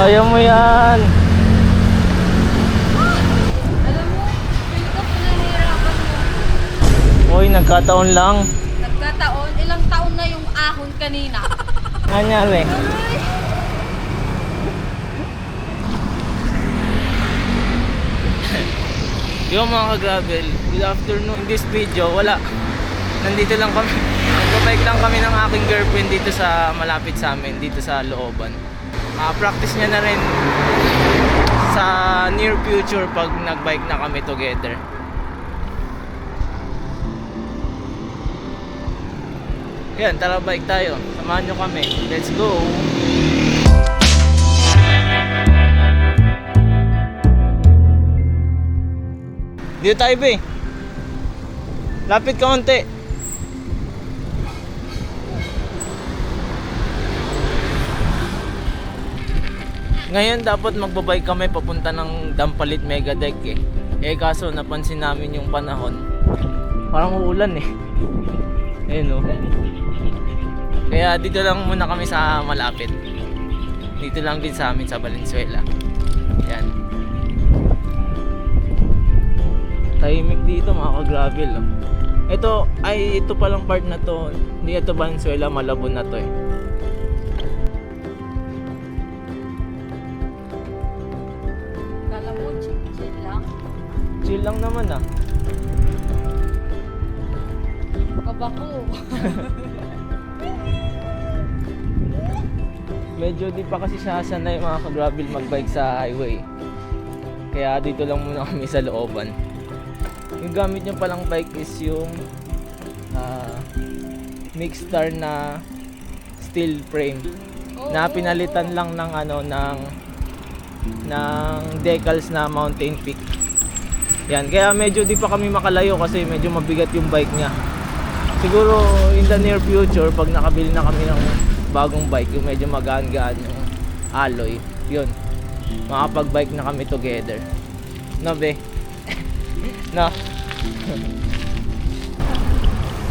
Kaya mo yan. Alam mo, feel ko pinahirapan mo. Uy, nagkataon lang. Nagkataon, ilang taon na yung ahon kanina. Nangyari. Yung mga ka-gravel, good afternoon. In this video, wala. Nandito lang kami. Nagpapike lang kami ng aking girlfriend dito sa malapit sa amin, dito sa looban. Practice niya na rin sa near future pag nagbike na kami together. Yan, tara bike tayo. Samahan nyo kami. Let's go! Dito tayo, be. Lapit ka konti. Ngayon dapat magbabike kami papunta ng Dampalit Mega Deck eh. Kaso napansin namin yung panahon. Parang uulan eh. Ayun oh. Kaya dito lang muna kami sa malapit. Dito lang din sa amin sa Valenzuela. Yan. Tahimik dito mga ka-gravel oh. Ito palang part na to. Hindi ito Valenzuela, Malabon na to eh. Kala mo, chill lang. Chill lang naman ah. Kabako. Medyo di pa kasi siya sanay mga ka-gravel magbike sa highway. Kaya dito lang muna kami sa looban. Yung gamit niya palang bike is yung Mixstar na steel frame na pinalitan lang ng ng decals na Mountain Peak. Yan, kaya medyo di pa kami makalayo kasi medyo mabigat yung bike niya. Siguro in the near future pag nakabili na kami ng bagong bike, yung medyo magaan-gaan yung alloy, yun, makapag-bike na kami together. No, be? No?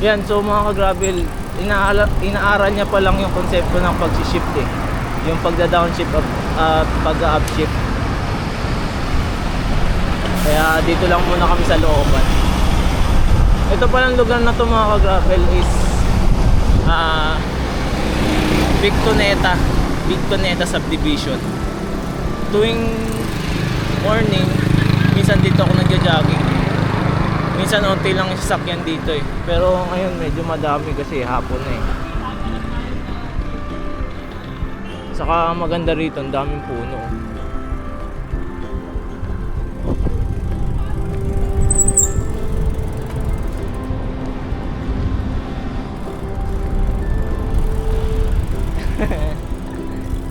Yan, so mga ka-gravel, inaaral niya pa lang yung konsepto ng pag-shift eh. Yung pagda-downshift at pag-upshift. Kaya dito lang muna kami sa looban. Ito palang lugar na to mga ka-gravel is Victoneta subdivision. Tuwing morning, minsan dito ako nagja-jogging. Minsan onti lang yung sasakyan dito eh. Pero ngayon medyo madami kasi hapon na eh. Saka maganda rito, ang daming puno.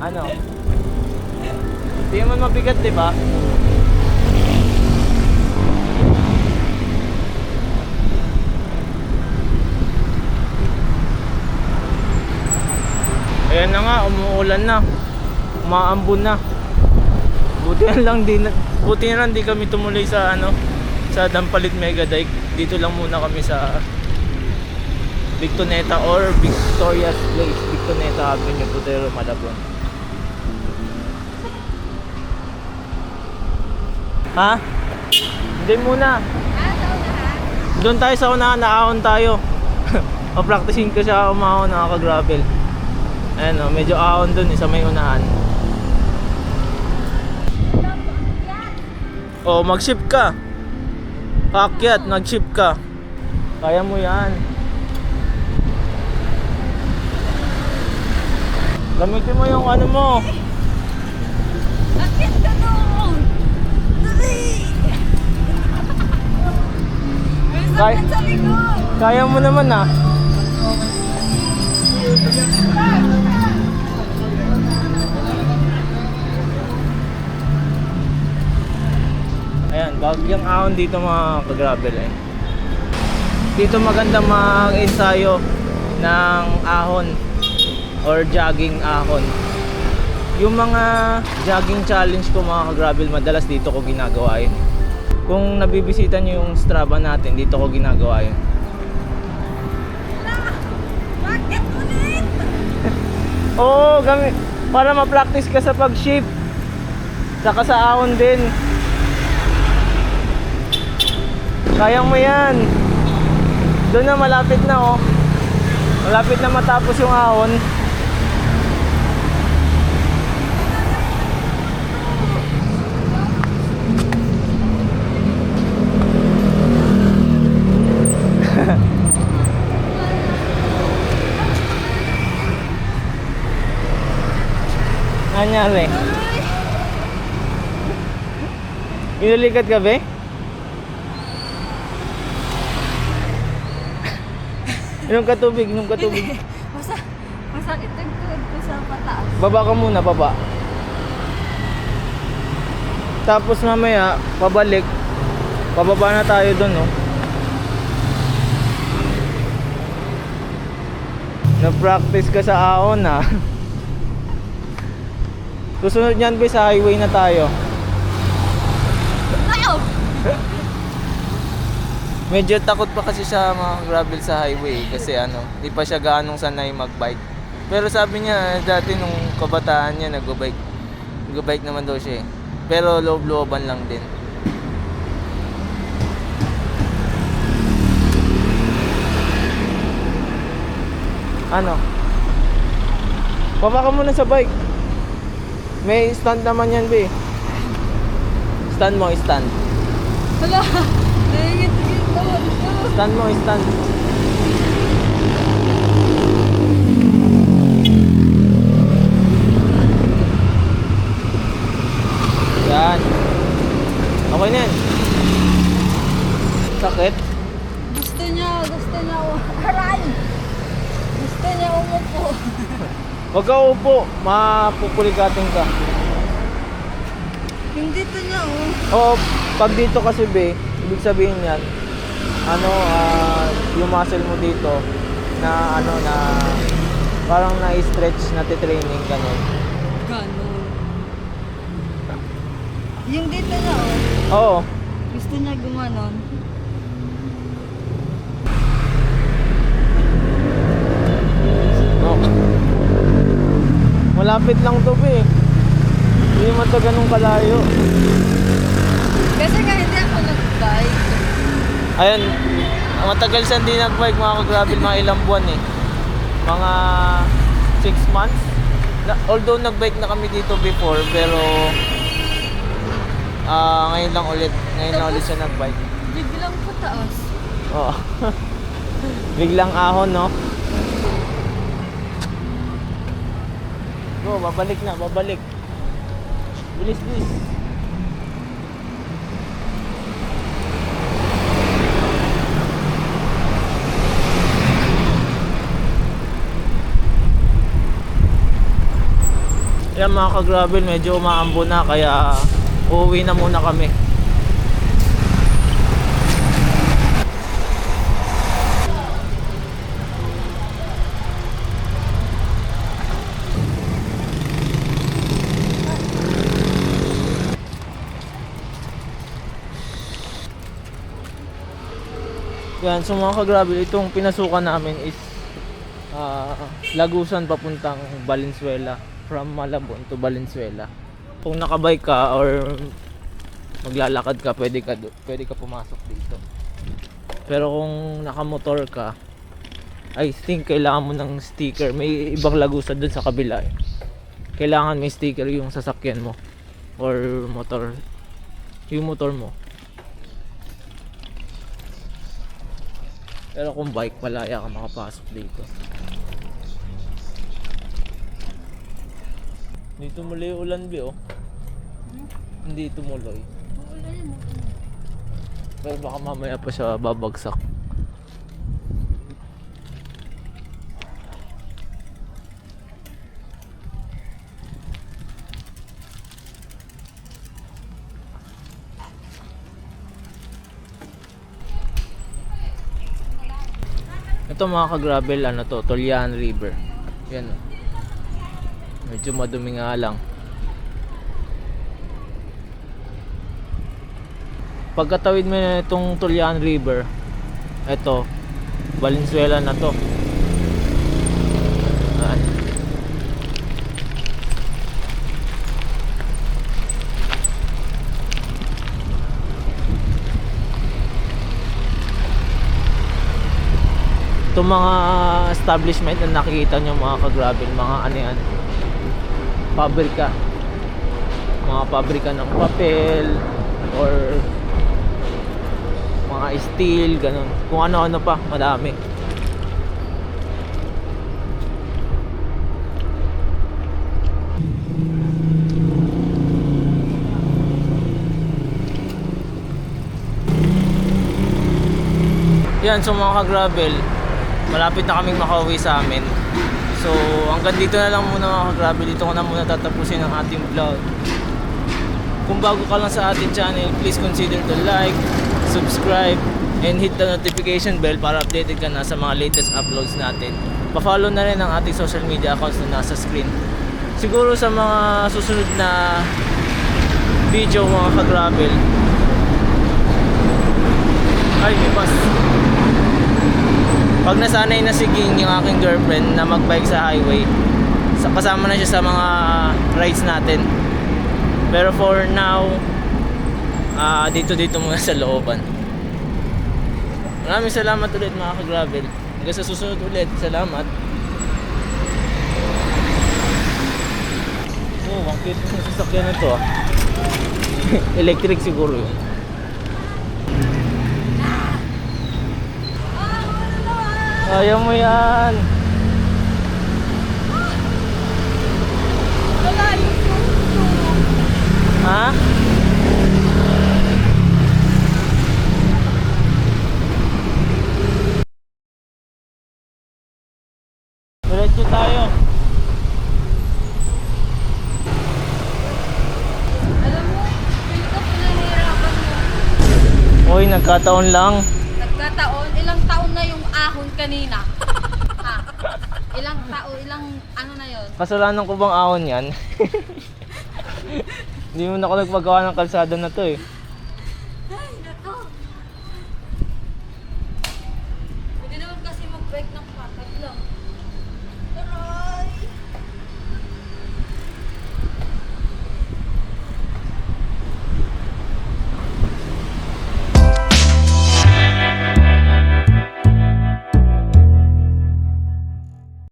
Ano? Hindi naman mabigat, di ba? Ayan na nga, umuulan na. Umaambon na. Buti na lang di kami tumuloy sa sa Dampalit Mega Dike. Dito lang muna kami sa Victoneta or Victoria's Place, Victoneta Avenue, Butero, Malabon. Ha? Hindi muna. Doon tayo sa unahan, naahon tayo. Pa-practicein ko siya umahon, nakaka-gravel. Ayan o, medyo ahon doon sa may unahan. O, mag-shift ka. Paakyat, nag-shift ka. Kaya mo yan. Gamitin mo yung ano mo. Bakit ka doon? Dali! May sakit sa likod! Kaya mo naman ah. Ayan, bagyang ahon dito mga ka-gravel eh. Dito maganda mag-ensayo ng ahon or jogging ahon. Yung mga jogging challenge ko mga ka-gravel, madalas dito ko ginagawa yun. Kung nabibisita nyo yung Strava natin, dito ko ginagawa yun. Bakit ulit? Oo, para ma-practice ka sa pag-shift. Saka sa ahon din. Kaya mo yan. Doon na, malapit na oh. Malapit na matapos yung ahon. Nangyari? Inulikat ka ba? Inom ka tubig, inom ka tubig. Masakit ang tuhod ko sa pataas. Baba ka muna, baba. Tapos mamaya, pabalik. Pababa na tayo doon, no? Na-practice ka sa ahon, ha? Susunod niyan, be, sa highway na tayo. Ayaw! Medyo takot pa kasi siya mga gravel sa highway kasi ano, di pa siya gaanong sanay magbike. Pero sabi niya dati nung kabataan niya nag-bike. Nag-bike naman daw siya eh. Pero loob-looban lang din. Ano? Baba ka muna sa bike. May stand naman yan, be. Stand mo, stand. Wala! Nangingit-ngit tuhod ko. Stand mo, stand. Yan. Okay na yan. Sakit? Gusto niya aray! Gusto niya umupo. Huwag ka upo. Mapupulikatin ka. Yung dito niya, Oo, pag dito kasi, be, ibig sabihin yan, ano, yung muscle mo dito, na ano, na parang na-stretch, na-training, ganun. Ganon. Yung dito niya, Oo. gusto niya gumanon. No. Malapit lang to, be. Hindi naman to ganun kalayo. Kasi nga hindi ako nag-bike. Ayun, matagal siya hindi nag-bike mga ka-gravel, mga ilang buwan eh. Mga 6 months. Although nag-bike na kami dito before, pero ngayon lang ulit siya nag-bike. Biglang pataas. Oo. Biglang ahon, no? Go, babalik na, babalik. Bilis, bilis. Yan mga ka-gravel, medyo umaambo na kaya uuwi na muna kami. Yan, so mga ka-gravel, itong pinasukan namin is Lagusan papuntang Valenzuela, from Malabon to Valenzuela. Kung nakabike ka or maglalakad ka, pwede ka pumasok dito. Pero kung nakamotor ka, I think kailangan mo ng sticker. May ibang Lagusan dun sa kabila eh. Kailangan may sticker yung sasakyan mo or motor, yung motor mo. Pero kung bike, malaya ka makapasok dito. Hindi tumuloy yung ulan, Bi, oh. Hindi tumuloy. Pero baka mamaya pa siya babagsak. Ito mga ka-gravel, ano to, Tolyan River. Yan. Medyo madumi nga lang. Pagkatawid mo na itong Tolyan River, ito, Valenzuela na to. Ayan. Itong mga establishment na nakikita nyo mga ka-gravel, mga ano yan, pabrika. Mga pabrika ng papel or mga steel, ganun. Kung ano-ano pa, madami. Yan, so mga ka-gravel, malapit na kaming makauwi sa amin. So hanggang dito na lang muna mga ka-gravel. Dito ko na muna tatapusin ang ating vlog. Kung bago ka lang sa ating channel, please consider to like, subscribe, and hit the notification bell para updated ka na sa mga latest uploads natin. Pa-follow na rin ang ating social media accounts na nasa screen. Siguro sa mga susunod na video mga ka-gravel, ay may bus. Pag nasanay na si Ging, yung aking girlfriend, na magbike sa highway, kasama na siya sa mga rides natin. Pero for now, dito muna sa looban. Maraming salamat ulit mga ka-gravel. Hanggang sa susunod ulit. Salamat. Oh, ang cute ng sasakyan na to. Electric siguro yun. Ayaw mo yan. Wala yung suso. Ha? Diretso tayo. Alam mo, feel ko pinahirapan mo. Uy, nagkataon lang. Nagkataon, ilang taon na yung ahon kanina. Ha? Ilang ano na yon? Kasalanan ko bang ahon yan? Hindi mo na ako nagpagawa ng kalsada na to eh.